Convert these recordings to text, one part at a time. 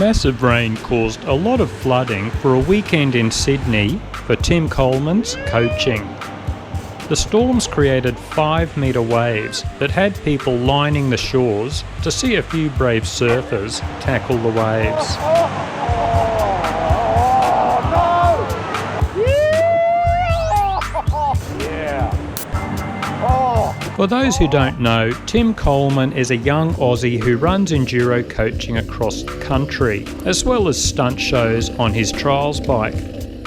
Massive rain caused a lot of flooding for a weekend in Sydney for Tim Coleman's coaching. The storms created 5-metre waves that had people lining the shores to see a few brave surfers tackle the waves. For those who don't know, Tim Coleman is a young Aussie who runs enduro coaching across the country, as well as stunt shows on his trials bike.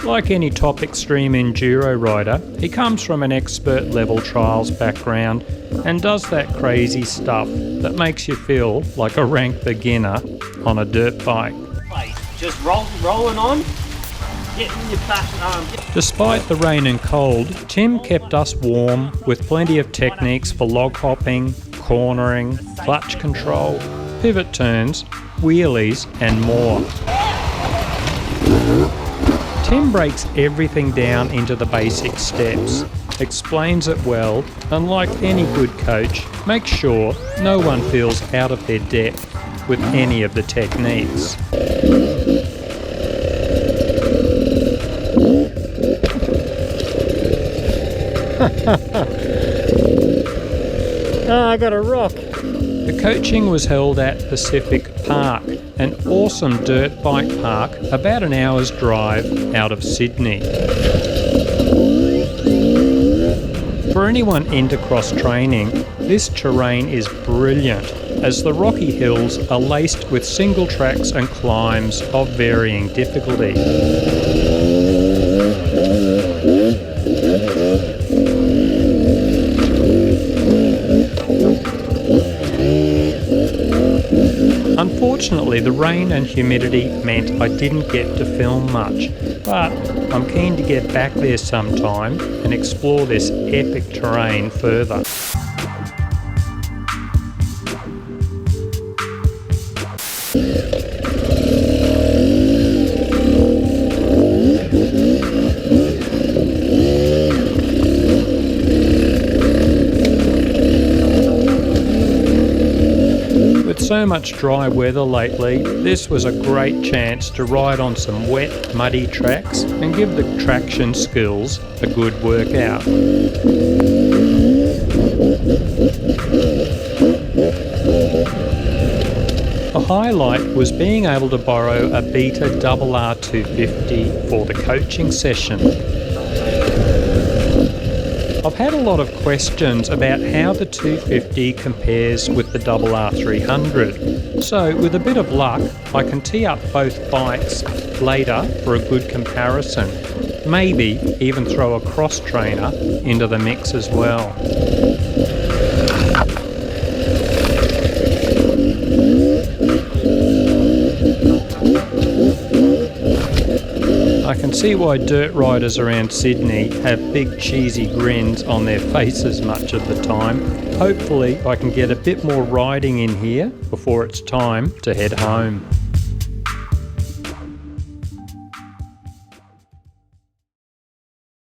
Like any top extreme enduro rider, he comes from an expert level trials background and does that crazy stuff that makes you feel like a rank beginner on a dirt bike. Just rolling on. Getting your back arm. Despite the rain and cold, Tim kept us warm with plenty of techniques for log hopping, cornering, clutch control, pivot turns, wheelies and more. Tim breaks everything down into the basic steps, explains it well, and like any good coach, makes sure no one feels out of their depth with any of the techniques. I got a rock. The coaching was held at Pacific Park, an awesome dirt bike park about an hour's drive out of Sydney. For anyone into cross training, this terrain is brilliant as the rocky hills are laced with single tracks and climbs of varying difficulty. Unfortunately, the rain and humidity meant I didn't get to film much, but I'm keen to get back there sometime and explore this epic terrain further. With so much dry weather lately, this was a great chance to ride on some wet, muddy tracks and give the traction skills a good workout. The highlight was being able to borrow a Beta RR300 for the coaching session. I've had a lot of questions about how the 250 compares with the RR300, so with a bit of luck I can tee up both bikes later for a good comparison, maybe even throw a cross trainer into the mix as well. I can see why dirt riders around Sydney have big cheesy grins on their faces much of the time. Hopefully I can get a bit more riding in here before it's time to head home.